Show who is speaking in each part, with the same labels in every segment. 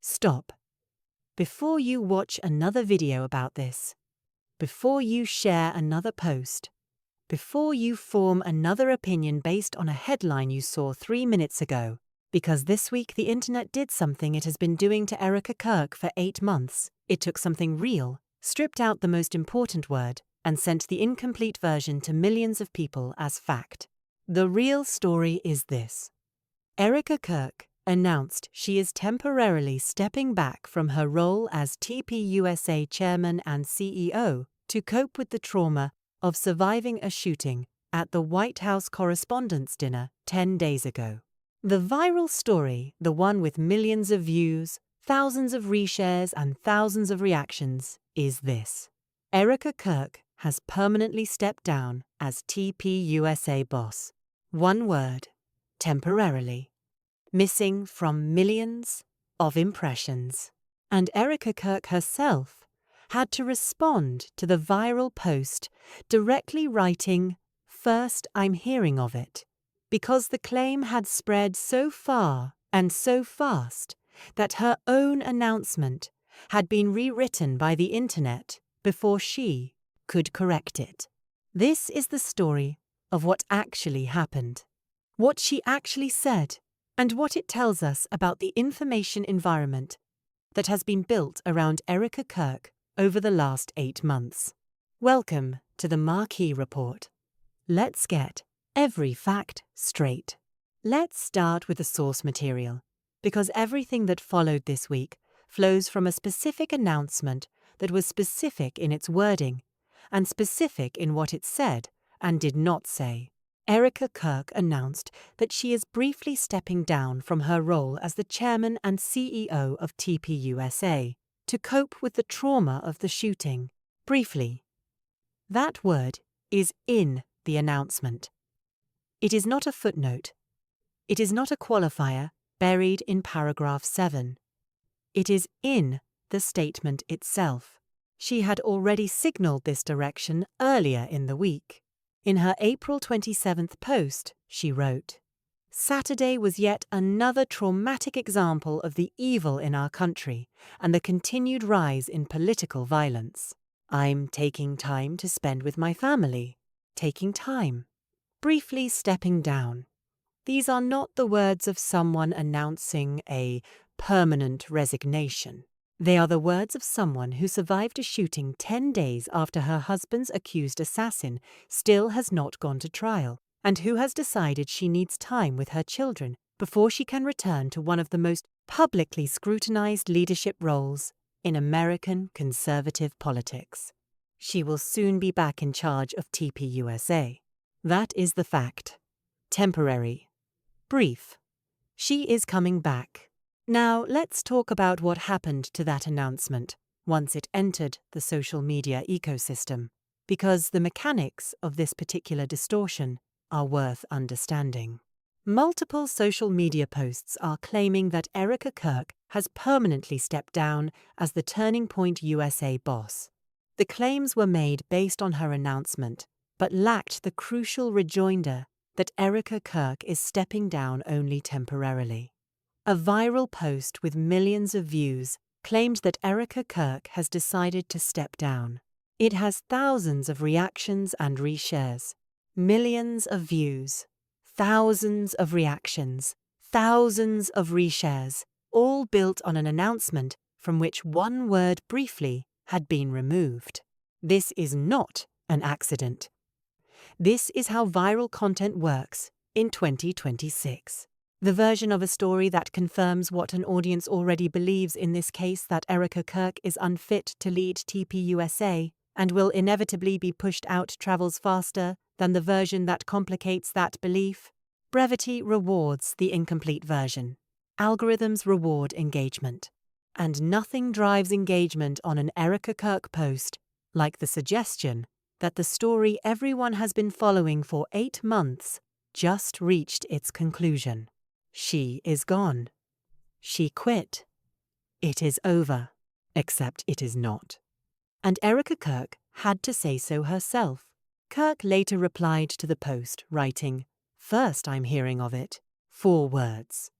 Speaker 1: Stop. Before you watch another video about this, before you share another post, before you form another opinion based on a headline you saw 3 minutes ago, because this week the internet did something it has been doing to Erika Kirk for 8 months. It took something real, stripped out the most important word, and sent the incomplete version to millions of people as fact. The real story is this. Erika Kirk announced she is temporarily stepping back from her role as TPUSA chairman and CEO to cope with the trauma of surviving a shooting at the White House Correspondents' Dinner 10 days ago. The viral story, the one with millions of views, thousands of reshares and thousands of reactions, is this. Erika Kirk has permanently stepped down as TPUSA boss. One word, temporarily. Missing from millions of impressions. And Erika Kirk herself had to respond to the viral post, directly writing, "First I'm hearing of it," because the claim had spread so far and so fast that her own announcement had been rewritten by the internet before she could correct it. This is the story of what actually happened, what she actually said, and what it tells us about the information environment that has been built around Erika Kirk over the last 8 months. Welcome to the Marquee Report. Let's get every fact straight. Let's start with the source material, because everything that followed this week flows from a specific announcement that was specific in its wording and specific in what it said and did not say. Erika Kirk announced that she is briefly stepping down from her role as the chairman and CEO of TPUSA to cope with the trauma of the shooting. Briefly. That word is in the announcement. It is not a footnote. It is not a qualifier buried in paragraph 7. It is in the statement itself. She had already signaled this direction earlier in the week. In her April 27th post, she wrote, "Saturday was yet another traumatic example of the evil in our country and the continued rise in political violence. I'm taking time to spend with my family. Taking time. Briefly stepping down." These are not the words of someone announcing a permanent resignation. They are the words of someone who survived a shooting 10 days after her husband's accused assassin still has not gone to trial, and who has decided she needs time with her children before she can return to one of the most publicly scrutinized leadership roles in American conservative politics. She will soon be back in charge of TPUSA. That is the fact. Temporary. Brief. She is coming back. Now, let's talk about what happened to that announcement once it entered the social media ecosystem, because the mechanics of this particular distortion are worth understanding. Multiple social media posts are claiming that Erika Kirk has permanently stepped down as the Turning Point USA boss. The claims were made based on her announcement, but lacked the crucial rejoinder that Erika Kirk is stepping down only temporarily. A viral post with millions of views claimed that Erika Kirk has decided to step down. It has thousands of reactions and reshares, millions of views, thousands of reactions, thousands of reshares, all built on an announcement from which one word briefly had been removed. This is not an accident. This is how viral content works in 2026. The version of a story that confirms what an audience already believes, in this case that Erika Kirk is unfit to lead TPUSA and will inevitably be pushed out, travels faster than the version that complicates that belief. Brevity rewards the incomplete version. Algorithms reward engagement. And nothing drives engagement on an Erika Kirk post like the suggestion that the story everyone has been following for 8 months just reached its conclusion. She is gone. She quit. It is over. Except it is not. And Erika Kirk had to say so herself. Kirk later replied to the post, writing, "First I'm hearing of it." 4 words.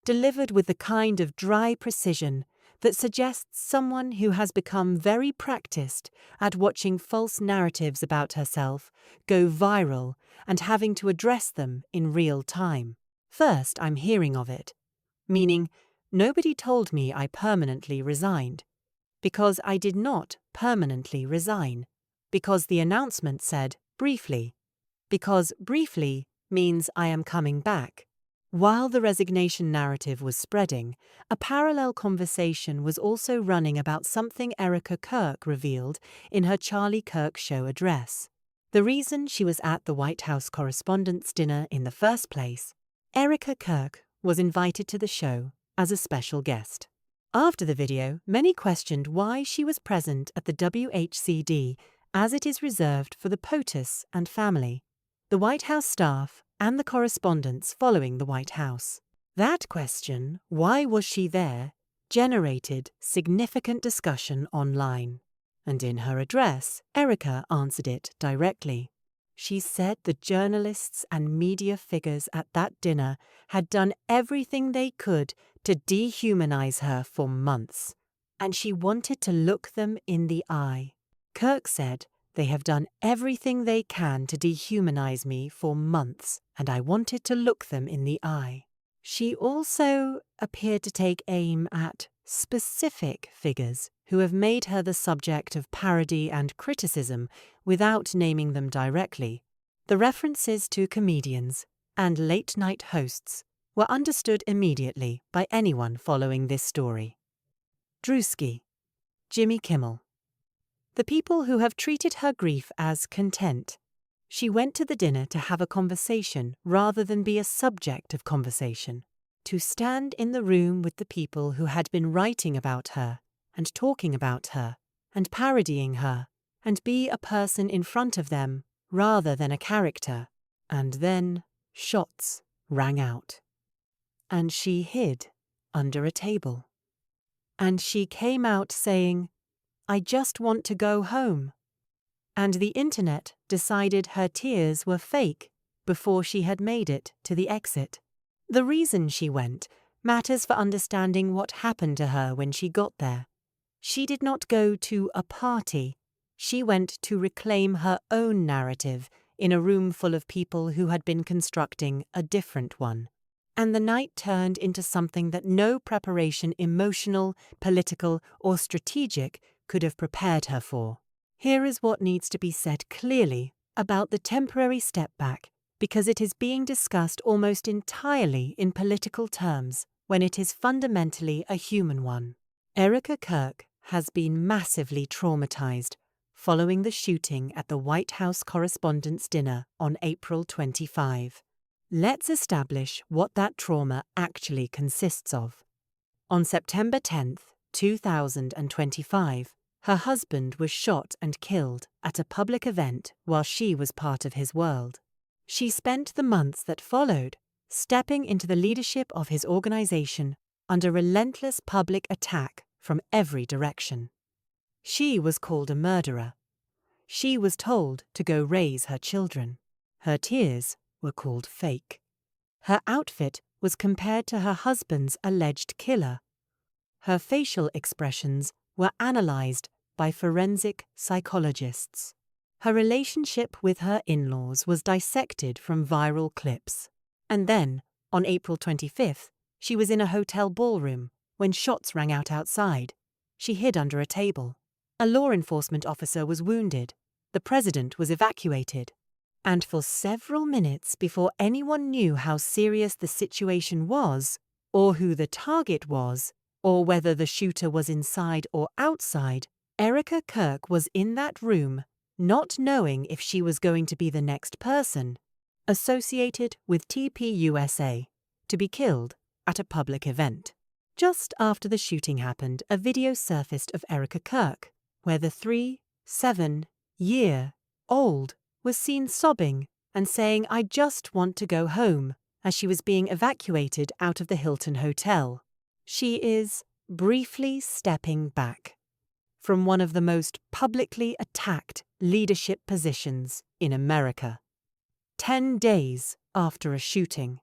Speaker 1: Delivered with the kind of dry precision that suggests someone who has become very practiced at watching false narratives about herself go viral and having to address them in real time. First, I'm hearing of it, meaning nobody told me I permanently resigned, because I did not permanently resign, because the announcement said briefly, because briefly means I am coming back. While the resignation narrative was spreading, a parallel conversation was also running about something Erika Kirk revealed in her Charlie Kirk show address. The reason she was at the White House Correspondents' Dinner in the first place, Erika Kirk was invited to the show as a special guest. After the video, many questioned why she was present at the WHCD, as it is reserved for the POTUS and family, the White House staff, and the correspondents following the White House. That question, why was she there, generated significant discussion online. And in her address, Erika answered it directly. She said the journalists and media figures at that dinner had done everything they could to dehumanize her for months, and she wanted to look them in the eye. Kirk said, "They have done everything they can to dehumanize me for months, and I wanted to look them in the eye." She also appeared to take aim at specific figures who have made her the subject of parody and criticism without naming them directly. The references to comedians and late-night hosts were understood immediately by anyone following this story. Drewski, Jimmy Kimmel. The people who have treated her grief as content. She went to the dinner to have a conversation rather than be a subject of conversation, to stand in the room with the people who had been writing about her and talking about her and parodying her, and be a person in front of them rather than a character. And then shots rang out. And she hid under a table. And she came out saying, "I just want to go home." And the internet decided her tears were fake before she had made it to the exit. The reason she went matters for understanding what happened to her when she got there. She did not go to a party. She went to reclaim her own narrative in a room full of people who had been constructing a different one. And the night turned into something that no preparation, emotional, political, or strategic, could have prepared her for. Here is what needs to be said clearly about the temporary step back, because it is being discussed almost entirely in political terms when it is fundamentally a human one. Erika Kirk has been massively traumatized following the shooting at the White House Correspondents' Dinner on April 25. Let's establish what that trauma actually consists of. On September 10, 2025, her husband was shot and killed at a public event while she was part of his world. She spent the months that followed stepping into the leadership of his organization under relentless public attack from every direction. She was called a murderer. She was told to go raise her children. Her tears were called fake. Her outfit was compared to her husband's alleged killer. Her facial expressions were analyzed by forensic psychologists. Her relationship with her in-laws was dissected from viral clips. And then, on April 25th, she was in a hotel ballroom when shots rang out outside. She hid under a table. A law enforcement officer was wounded. The president was evacuated. And for several minutes before anyone knew how serious the situation was, or who the target was, or whether the shooter was inside or outside, Erika Kirk was in that room, not knowing if she was going to be the next person associated with TPUSA to be killed at a public event. Just after the shooting happened, a video surfaced of Erika Kirk, where the 7-year-old was seen sobbing and saying, "I just want to go home," as she was being evacuated out of the Hilton Hotel. She is briefly stepping back from one of the most publicly attacked leadership positions in America. 10 days after a shooting.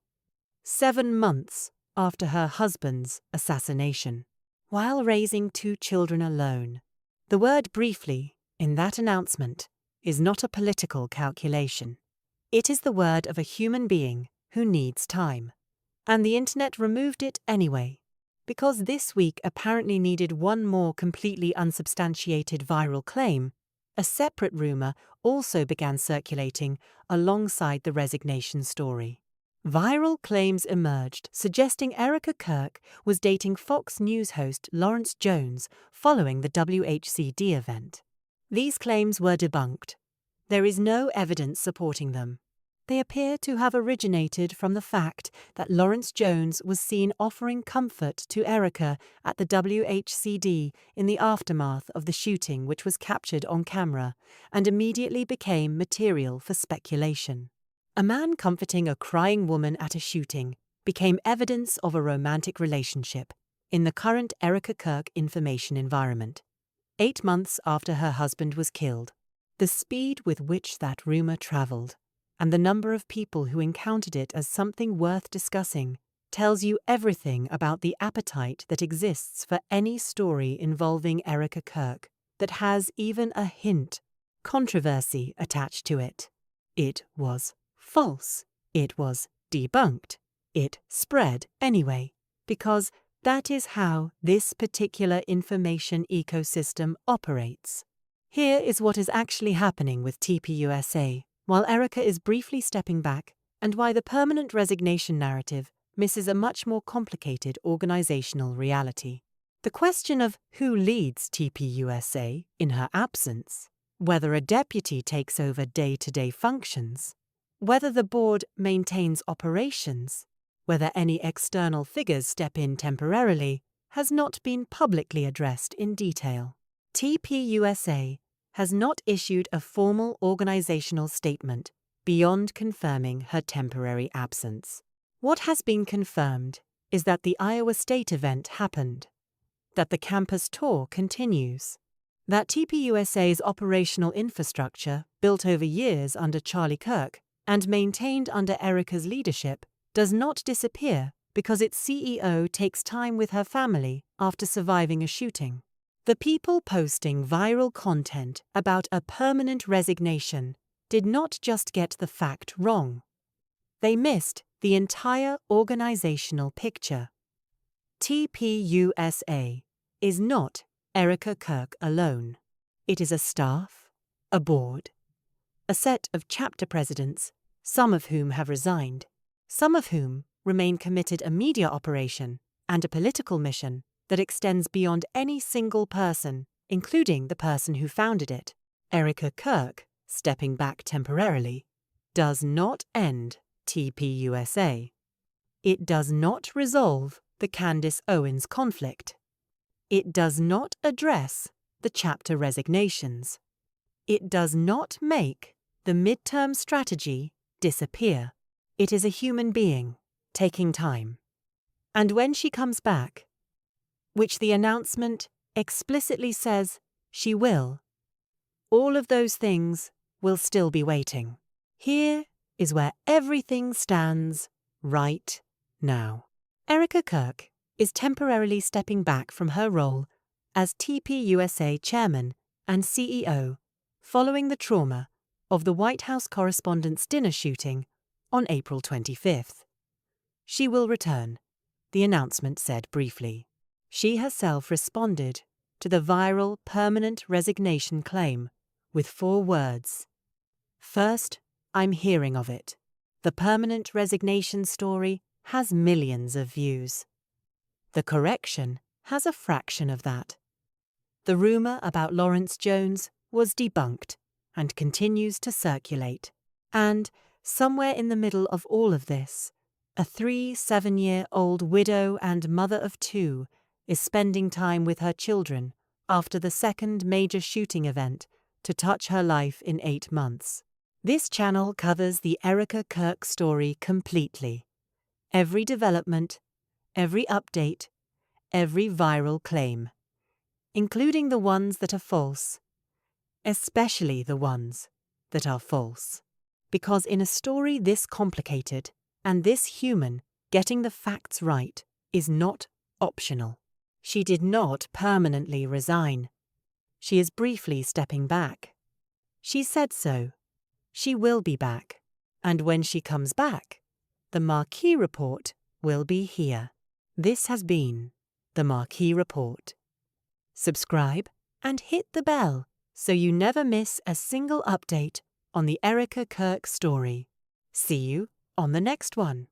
Speaker 1: 7 months after her husband's assassination. while raising 2 children alone. The word briefly, in that announcement, is not a political calculation. It is the word of a human being who needs time. And the internet removed it anyway, because this week apparently needed one more completely unsubstantiated viral claim. A separate rumor also began circulating alongside the resignation story. Viral claims emerged suggesting Erika Kirk was dating Fox News host Lawrence Jones following the WHCD event. These claims were debunked. There is no evidence supporting them. They appear to have originated from the fact that Lawrence Jones was seen offering comfort to Erika at the WHCD in the aftermath of the shooting, which was captured on camera and immediately became material for speculation. A man comforting a crying woman at a shooting became evidence of a romantic relationship in the current Erika Kirk information environment, 8 months after her husband was killed. The speed with which that rumor traveled, and the number of people who encountered it as something worth discussing, tells you everything about the appetite that exists for any story involving Erika Kirk that has even a hint controversy attached to it. It was false. It was debunked. It spread anyway, because that is how this particular information ecosystem operates. Here is what is actually happening with TPUSA, while Erika is briefly stepping back, and why the permanent resignation narrative misses a much more complicated organizational reality. The question of who leads TPUSA in her absence, whether a deputy takes over day-to-day functions, whether the board maintains operations, whether any external figures step in temporarily, has not been publicly addressed in detail. TPUSA has not issued a formal organizational statement beyond confirming her temporary absence. What has been confirmed is that the Iowa State event happened, that the campus tour continues, that TPUSA's operational infrastructure, built over years under Charlie Kirk and maintained under Erika's leadership, does not disappear because its CEO takes time with her family after surviving a shooting. The people posting viral content about a permanent resignation did not just get the fact wrong. They missed the entire organizational picture. TPUSA is not Erika Kirk alone. It is a staff, a board, a set of chapter presidents, some of whom have resigned, some of whom remain committed a media operation and a political mission that extends beyond any single person, including the person who founded it. Erika Kirk, stepping back temporarily, does not end TPUSA. It does not resolve the Candace Owens conflict. It does not address the chapter resignations. It does not make the midterm strategy disappear. It is a human being taking time. And when she comes back, which the announcement explicitly says she will, all of those things will still be waiting. Here is where everything stands right now. Erika Kirk is temporarily stepping back from her role as TPUSA chairman and CEO following the trauma of the White House Correspondents' Dinner shooting on April 25th. She will return, the announcement said briefly. She herself responded to the viral permanent resignation claim with 4 words. First, I'm hearing of it. The permanent resignation story has millions of views. The correction has a fraction of that. The rumor about Lawrence Jones was debunked and continues to circulate. And, somewhere in the middle of all of this, a 7-year-old widow and mother of 2 is spending time with her children after the second major shooting event to touch her life in 8 months. This channel covers the Erika Kirk story completely. Every development, every update, every viral claim, including the ones that are false, especially the ones that are false. Because in a story this complicated and this human, getting the facts right is not optional. She did not permanently resign. She is briefly stepping back. She said so. She will be back. And when she comes back, the Marquee Report will be here. This has been the Marquee Report. Subscribe and hit the bell so you never miss a single update on the Erika Kirk story. See you on the next one.